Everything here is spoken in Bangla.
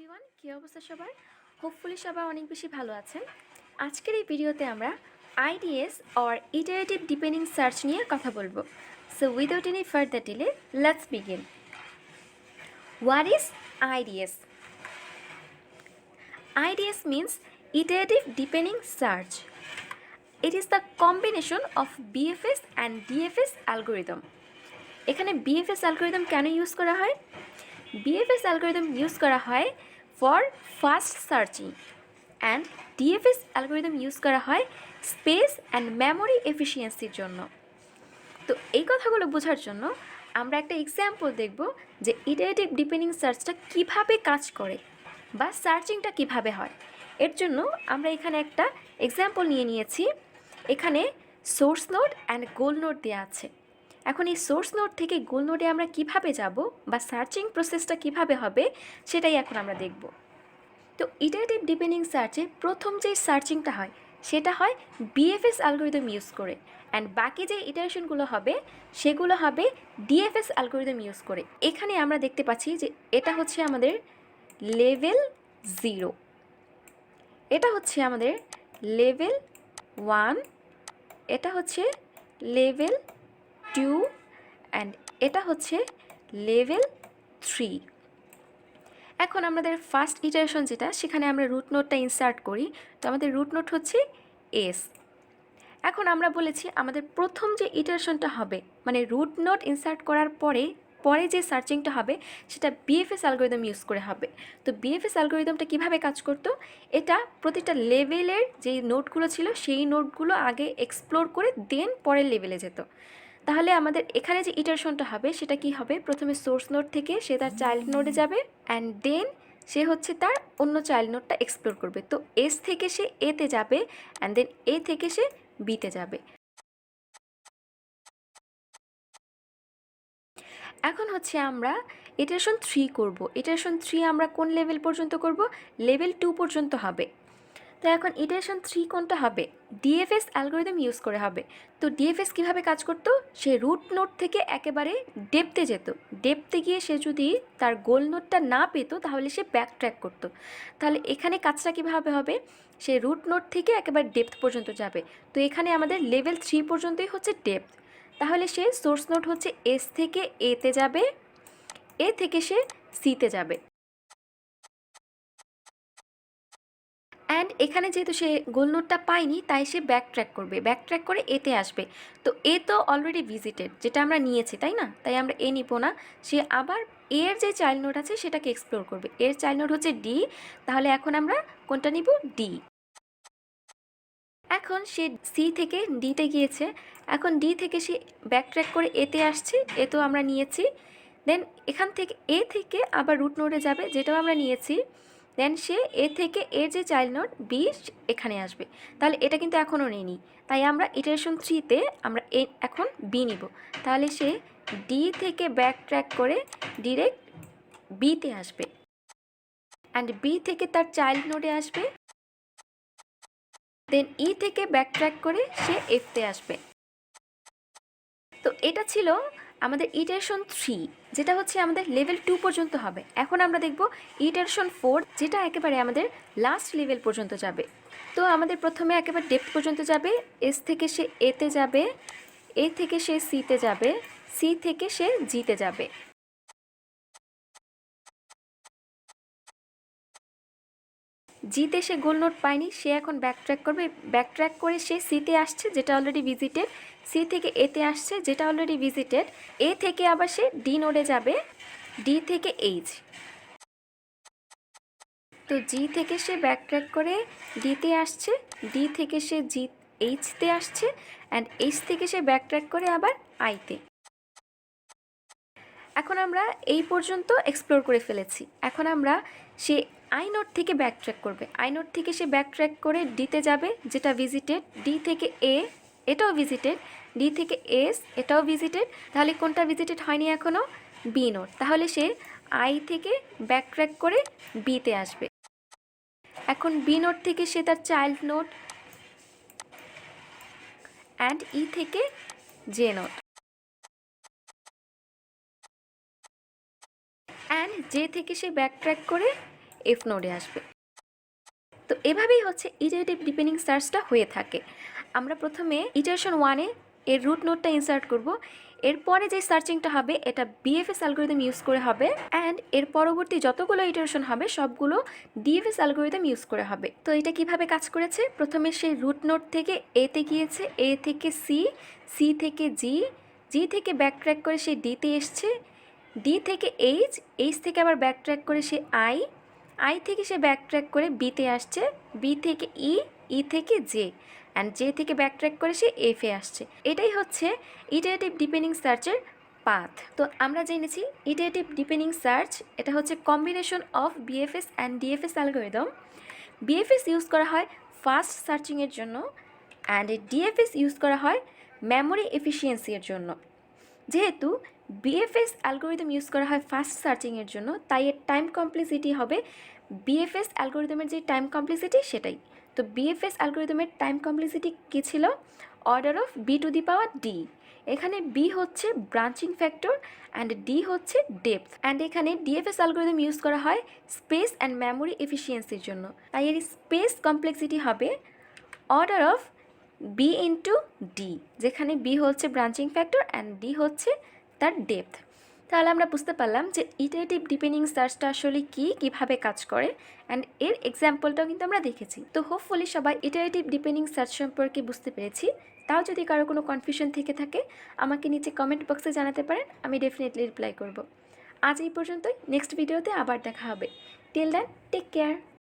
এভরিওয়ান, কি অবস্থা সবার? হোপফুলি সবাই অনেক বেশি ভালো আছেন। আজকের এই ভিডিওতে আমরা IDS or Iterative Deepening Search নিয়ে কথা বলবো। So without any further delay, let's begin. What is IDS? IDS means Iterative Deepening Search. It is the combination of BFS and DFS algorithm. এখানে BFS algorithm কেন ইউজ করা হয়? BFS algorithm ইউজ করা হয় for fast searching and DFS algorithm use করা হয় স্পেস অ্যান্ড মেমোরি এফিসিয়েন্সির জন্য। তো এই কথাগুলো বোঝার জন্য আমরা একটা এক্সাম্পল দেখব যে ইটারেটিভ ডিপেন্ডিং সার্চটা কিভাবে কাজ করে বা সার্চিংটা কিভাবে হয়। এর জন্য আমরা এখানে একটা এক্সাম্পল নিয়েছি। এখানে source node and goal node দেওয়া আছে। এখন এই সোর্স নোড থেকে গোল নোডে আমরা কিভাবে যাব বা সার্চিং প্রসেসটা কিভাবে হবে সেটাই এখন আমরা দেখব। তো ইটারেটিভ ডিপেন্ডিং সার্চে প্রথম যে সার্চিংটা হয় সেটা হয় বিএফএস অ্যালগরিদম ইউজ করে, অ্যান্ড বাকি যে ইটারেশনগুলো হবে সেগুলো হবে ডিএফএস অ্যালগরিদম ইউজ করে। এখানে আমরা দেখতে পাচ্ছি যে এটা হচ্ছে আমাদের লেভেল 0, এটা হচ্ছে আমাদের লেভেল 1, এটা হচ্ছে লেভেল 2 অ্যান্ড এটা হচ্ছে লেভেল 3। এখন আমাদের ফার্স্ট ইটারেশন যেটা, সেখানে আমরা রুট নোটটা ইনসার্ট করি। তো আমাদের রুট নোট হচ্ছে এস। এখন আমরা বলেছি আমাদের প্রথম যে ইটারেশনটা হবে, মানে রুট নোট ইনসার্ট করার পরে যে সার্চিংটা হবে সেটা বিএফএস অ্যালগরিদম ইউজ করে হবে। তো বিএফএস অ্যালগরিদমটা কীভাবে কাজ করতো, এটা প্রতিটা লেভেলের যেই নোটগুলো ছিল সেই নোটগুলো আগে এক্সপ্লোর করে দেন পরের লেভেলে যেত। তাহলে আমাদের এখানে যে ইটারেশনটা হবে সেটা কি হবে, প্রথমে সোর্স নোড থেকে সে তার চাইল্ড নোডে যাবে অ্যান্ড দেন সে হচ্ছে তার অন্য চাইল্ড নোডটা এক্সপ্লোর করবে। তো এস থেকে সে এতে যাবে অ্যান্ড দেন এ থেকে সে বিতে যাবে। এখন হচ্ছে আমরা ইটারেশন 3 করব। ইটারেশন 3 আমরা কোন লেভেল পর্যন্ত করব? লেভেল 2 পর্যন্ত হবে। তো এখন ইটারেশন 3 কোনটা হবে? ডিএফএস অ্যালগরিদম ইউজ করে হবে। তো ডিএফএস কীভাবে কাজ করতো, সে রুট নোড থেকে একেবারে ডেপথে যেত। ডেপথে গিয়ে সে যদি তার গোল নোডটা না পেতো তাহলে সে ব্যাক ট্র্যাক করতো। তাহলে এখানে কাজটা কীভাবে হবে, সে রুট নোড থেকে একেবারে ডেপথ পর্যন্ত যাবে। তো এখানে আমাদের লেভেল 3 পর্যন্তই হচ্ছে ডেপথ। তাহলে সে সোর্স নোড হচ্ছে এস থেকে এতে যাবে, এ থেকে সে সিতে যাবে। অ্যান্ড এখানে যেহেতু সে গোল নোটটা পায়নি তাই সে ব্যাক ট্র্যাক করবে, ব্যাক ট্র্যাক করে এতে আসবে। তো এ তো অলরেডি ভিজিটেড, যেটা আমরা নিয়েছি তাই না, তাই আমরা এ নিব না। সে আবার এর যে চাইল্ড নোট আছে সেটাকে এক্সপ্লোর করবে। এর চাইল্ড নোট হচ্ছে ডি, তাহলে এখন আমরা কোনটা নিব? ডি। এখন সে সি থেকে ডিতে গিয়েছে, এখন ডি থেকে সে ব্যাক ট্র্যাক করে এতে আসছে, এ তো আমরা নিয়েছি। দেন এখান থেকে এ থেকে আবার রুট নোডে যাবে, যেটাও আমরা নিয়েছি। দেন সে এ থেকে এর যে চাইল্ড নোড বি এখানে আসবে। তাহলে এটা কিন্তু এখনও নেইনি, তাই আমরা ইটারেশন 3-তে আমরা এখন বি নিব। তাহলে সে ডি থেকে ব্যাক ট্র্যাক করে ডিরেক্ট বিতে আসবে অ্যান্ড বি থেকে তার চাইল্ড নোডে আসবে। দেন ই থেকে ব্যাক ট্র্যাক করে সে এফতে আসবে। তো এটা ছিল আমাদের ইটারেশন 3, যেটা হচ্ছে আমাদের লেভেল 2 পর্যন্ত হবে। এখন আমরা দেখব ইটারেশন 4, যেটা একেবারে আমাদের লাস্ট লেভেল পর্যন্ত যাবে। তো আমাদের প্রথমে একেবারে ডেপথ পর্যন্ত যাবে, এস থেকে সে এতে যাবে, এ থেকে সে সিতে যাবে, সি থেকে সে জিতে যাবে। জিতে সে গোল নোট পায়নি, সে এখন ব্যাক ট্র্যাক করবে, ব্যাক ট্র্যাক করে সে সিতে আসছে যেটা অলরেডি ভিজিটেড, সি থেকে এতে আসছে যেটা অলরেডি ভিজিটেড, এ থেকে আবার সে ডি নোডে যাবে, ডি থেকে এইচ। তো জি থেকে সে ব্যাক ট্র্যাক করে ডিতে আসছে, ডি থেকে সে এইচতে আসছে অ্যান্ড এইচ থেকে সে ব্যাক ট্র্যাক করে আবার আইতে। এখন আমরা এই পর্যন্ত এক্সপ্লোর করে ফেলেছি। এখন আমরা সে আই নোট থেকে ব্যাক ট্র্যাক করবে, আই নোট থেকে সে ব্যাক ট্র্যাক করে ডিতে যাবে যেটা ভিজিটেড, ডি থেকে এ, এটাও ভিজিটেড, ডি থেকে এস, এটাও ভিজিটেড। তাহলে কোনটা ভিজিটেড হয়নি এখনও? B not. তাহলে সে আই থেকে ব্যাক ট্র্যাক করে বিতে আসবে। এখন বি নোট থেকে সে তার চাইল্ড নোট অ্যান্ড ই থেকে জে নোট অ্যান্ড জে থেকে সে ব্যাক ট্র্যাক করে এফ নোডে আসবে। তো এভাবেই হচ্ছে ইটারেটিভ ডিপেন্ডিং সার্চটা হয়ে থাকে। আমরা প্রথমে ইটারেশন 1-এ এর রুট নোডটা ইনসার্ট করব, এরপরে যে সার্চিংটা হবে এটা বিএফএস অ্যালগরিদম ইউজ করে হবে, অ্যান্ড এর পরবর্তী যতগুলো ইটারেশন হবে সবগুলো ডিএফএস অ্যালগরিদম ইউজ করে হবে। তো এটা কিভাবে কাজ করেছে, প্রথমে সেই রুট নোড থেকে এতে গিয়েছে, এ থেকে সি, সি থেকে জি, জি থেকে ব্যাক ট্র্যাক করে সে ডিতে এসছে, ডি থেকে এইচ, এইচ থেকে আবার ব্যাক ট্র্যাক করে সে আই, আই থেকে সে ব্যাক ট্র্যাক করে বিতে আসছে, বি থেকে ই, ই থেকে জে, অ্যান্ড জে থেকে ব্যাক ট্র্যাক করে সে এফে আসছে। এটাই হচ্ছে ইটারেটিভ ডিপেন্ডিং সার্চের পাথ। তো আমরা জেনেছি ইটারেটিভ ডিপেন্ডিং সার্চ এটা হচ্ছে combination of BFS and DFS algorithm. BFS use করা হয় ফাস্ট সার্চিংয়ের জন্য, অ্যান্ড ডিএফএস ইউজ করা হয় মেমোরি এফিসিয়েন্সির জন্য। যেহেতু বিএফএস অ্যালগরিদম ইউজ করা হয় ফাস্ট সার্চিংয়ের জন্য, তাই এর টাইম কমপ্লেক্সিটি হবে বিএফএস অ্যালগরিদমের যে টাইম কমপ্লেক্সিটি সেটাই। তো বিএফএস অ্যালগরিদমের টাইম কমপ্লেক্সিটি কী ছিল, order of B to the power D. এখানে বি হচ্ছে ব্রাঞ্চিং ফ্যাক্টর অ্যান্ড ডি হচ্ছে ডেপথ, অ্যান্ড এখানে ডিএফএস অ্যালগরিদম ইউজ করা হয় স্পেস অ্যান্ড মেমোরি এফিসিয়েন্সির জন্য, তাই এর স্পেস কমপ্লেক্সিটি হবে order of B into D, যেখানে বি হচ্ছে ব্রাঞ্চিং ফ্যাক্টর অ্যান্ড ডি হচ্ছে তার ডেপথ। তাহলে আমরা বুঝতে পারলাম যে ইটারেটিভ ডিপেন্ডিং সার্চটা আসলে কীভাবে কাজ করে, অ্যান্ড এর এক্সাম্পলটাও কিন্তু আমরা দেখেছি। তো হোপফুলি সবাই ইটারেটিভ ডিপেন্ডিং সার্চ সম্পর্কে বুঝতে পেরেছি। তাও যদি কারো কোনো কনফিউশন থেকে থাকে আমাকে নিচে কমেন্ট বক্সে জানাতে পারেন, আমি ডেফিনেটলি রিপ্লাই করব। আজ এই পর্যন্তই, নেক্সট ভিডিওতে আবার দেখা হবে। Till then take care.